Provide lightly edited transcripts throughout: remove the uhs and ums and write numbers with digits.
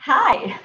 Hi,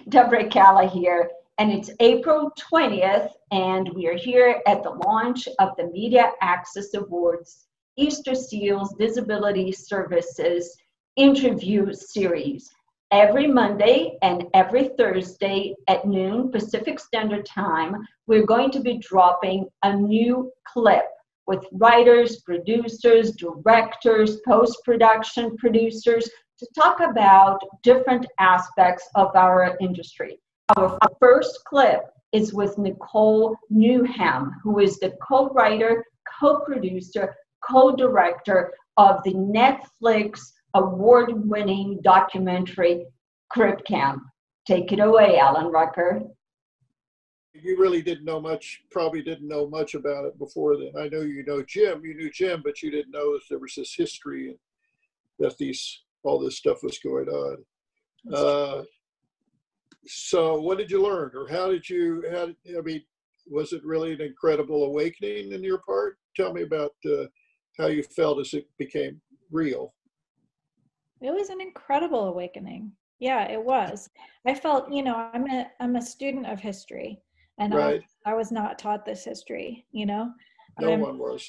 Deborah Calla here, and it's April 20th, and we are here at the launch of the Media Access Awards Easterseals Disability Services interview series. Every Monday and every Thursday at noon Pacific Standard Time, we're going to be dropping a new clip with writers, producers, directors, post-production producers, to talk about different aspects of our industry. Our first clip is with Nicole Newnham, who is the co-writer, co-producer, co-director of the Netflix award-winning documentary, Crip Camp. Take it away, Alan Rucker. You really didn't know much, probably didn't know much about it before then. I know you knew Jim, but you didn't know there was this history and that all this stuff was going on. So what did you learn, or was it really an incredible awakening in your part? Tell me about how you felt as it became real. It was an incredible awakening. Yeah, it was. I felt, I'm a student of history, and right. I was not taught this history, No one was.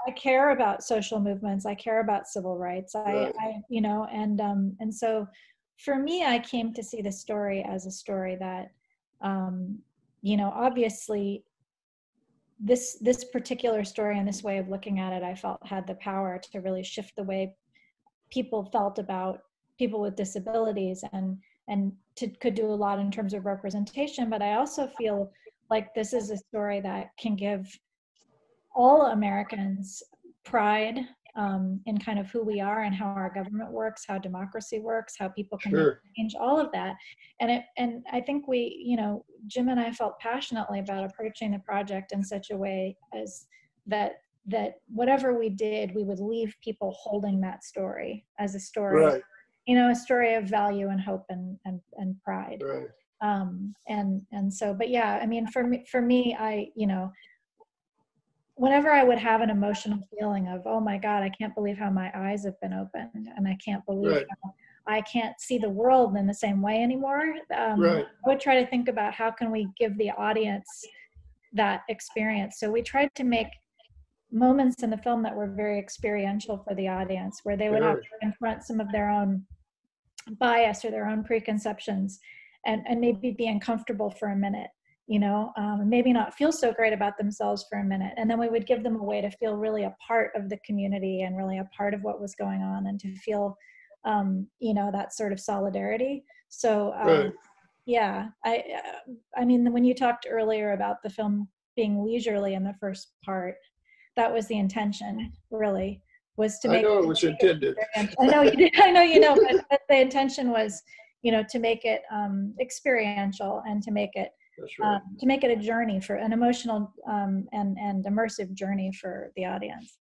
I care about social movements. I care about civil rights. Right. And so for me, I came to see the story as a story that, obviously this particular story and this way of looking at it, I felt had the power to really shift the way people felt about people with disabilities and could do a lot in terms of representation. But I also feel like this is a story that can give all Americans pride in kind of who we are and how our government works, how democracy works, how people can change, all of that. And I think we, Jim and I felt passionately about approaching the project in such a way as that whatever we did, we would leave people holding that story as a story, right. A story of value and hope and pride. Right. And so, but yeah, I mean, for me, whenever I would have an emotional feeling of, oh my God, I can't believe how my eyes have been opened, and I can't believe how I can't see the world in the same way anymore. I would try to think about how can we give the audience that experience. So we tried to make moments in the film that were very experiential for the audience, where they would have to confront some of their own bias or their own preconceptions and maybe be uncomfortable for a minute. Maybe not feel so great about themselves for a minute. And then we would give them a way to feel really a part of the community and really a part of what was going on, and to feel, that sort of solidarity. So, I mean, when you talked earlier about the film being leisurely in the first part, that was the intention, really, was to make. I know it was intended. I know you did. I know you know, but the intention was, to make it experiential and to make it. To make it a journey, for an emotional and immersive journey for the audience.